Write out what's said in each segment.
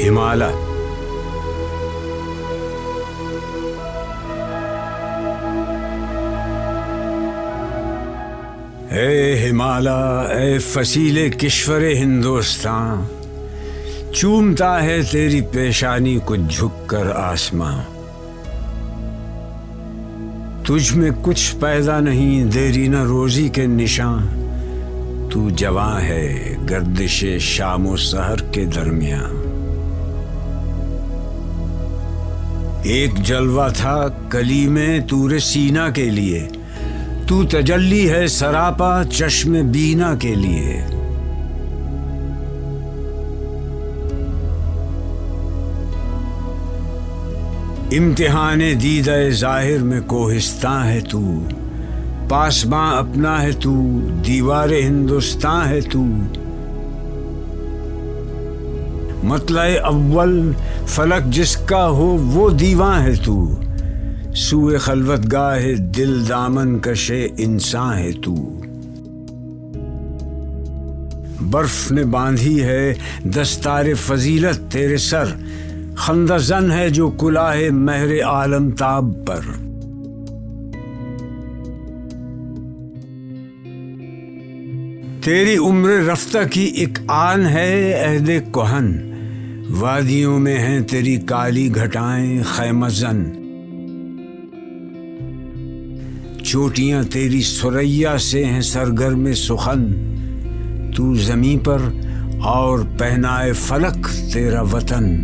ہمالا۔ اے ہمالا، اے فصیل کشور ہندوستان، چومتا ہے تیری پیشانی کو جھک کر آسماں۔ تجھ میں کچھ پیدا نہیں دیری نہ روزی کے نشان، تو جواں ہے گردش شام و سحر کے درمیان۔ ایک جلوہ تھا کلی میں طور سینا کے لیے، تو تجلی ہے سراپا چشم بینا کے لیے۔ امتحان دیدہ ظاہر میں کوہستاں ہے تو، پاسباں اپنا ہے تو، دیوار ہندوستان ہے تو۔ مطلع اول فلک جس کا ہو وہ دیواں ہے تو، سوئے خلوت گاہ دل دامن کشے انسان ہے تو۔ برف نے باندھی ہے دستار فضیلت تیرے سر، خندہ زن ہے جو کلاه مہر عالم تاب پر۔ تیری عمر رفتہ کی ایک آن ہے عہد کہن، وادیوں میں ہیں تیری کالی گھٹائیں خیمہ زن۔ چوٹیاں تیری ثریا سے ہیں سرگرم سخن، تو زمیں پر اور پہنائے فلک تیرا وطن۔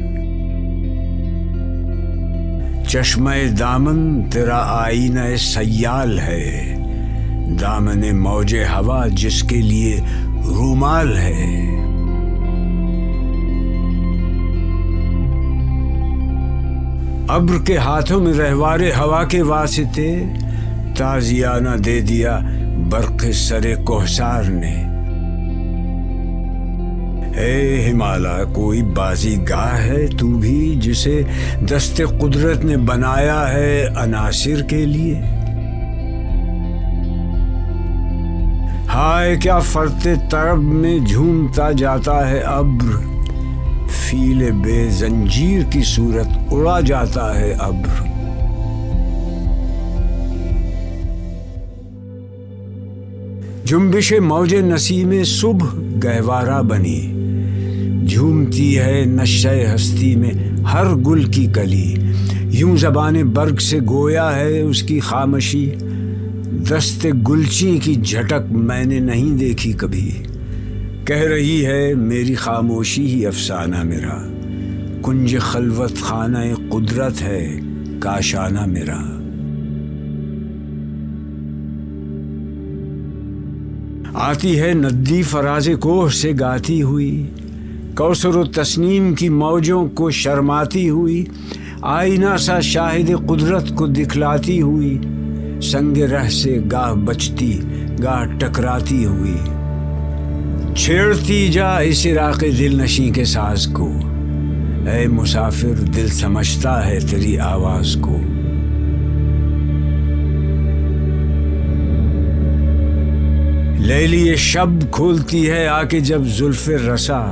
چشمہ دامن تیرا آئینہ سیال ہے، دامن موج ہوا جس کے لیے رومال ہے۔ ابر کے ہاتھوں میں رہوار ہوا کے واسطے، تازیانہ دے دیا برق سر کوہسار نے۔ اے ہمالا، کوئی بازی گاہ ہے تو بھی جسے دست قدرت نے بنایا ہے عناصر کے لیے؟ ہائے کیا فرط طرب میں جھومتا جاتا ہے ابر، فیل بے زنجیر کی صورت اڑا جاتا ہے ابر۔ جنبش موج نسیم صبح گہوارہ بنی، جھومتی ہے نشہ ہستی میں ہر گل کی کلی۔ یوں زبان برگ سے گویا ہے اس کی خامشی، دست گلچی کی جھٹک میں نے نہیں دیکھی کبھی۔ کہہ رہی ہے میری خاموشی ہی افسانہ میرا، کنج خلوت خانہ قدرت ہے کاشانہ میرا۔ آتی ہے ندی فراز کوہ سے گاتی ہوئی، کوثر و تسنیم کی موجوں کو شرماتی ہوئی، آئینہ سا شاہد قدرت کو دکھلاتی ہوئی، سنگ رہ سے گاہ بچتی گاہ ٹکراتی ہوئی۔ چھیڑتی جا اس عراق دل نشیں کے ساز کو، اے مسافر دل سمجھتا ہے تیری آواز کو۔ لیلی شب کھولتی ہے آ کے جب زلف رسا،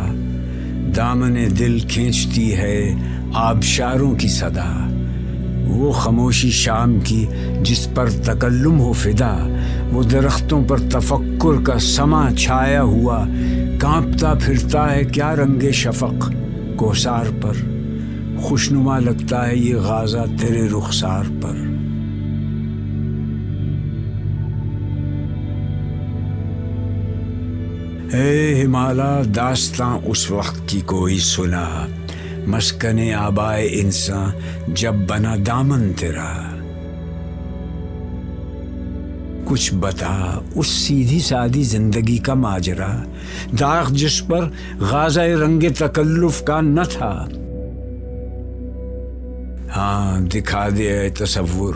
دامن دل کھینچتی ہے آبشاروں کی صدا۔ وہ خاموشی شام کی جس پر تکلم ہو فدا، وہ درختوں پر تفکر کا سما چھایا ہوا، کانپتا پھرتا ہے کیا رنگ شفق کوثار پر، خوشنما لگتا ہے یہ غازہ تیرے رخسار پر۔ اے ہمالا، داستاں اس وقت کی کوئی سنا، مسکن آبائے انسان جب بنا دامن تیرا۔ کچھ بتا اس سیدھی سادی زندگی کا ماجرا، داغ جس پر غازہ رنگ تکلف کا نہ تھا۔ ہاں دکھا دے اے تصور،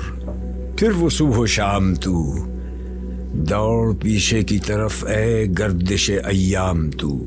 پھر وہ صبح و شام تو، دوڑ پیچھے کی طرف اے گردش ایام تو۔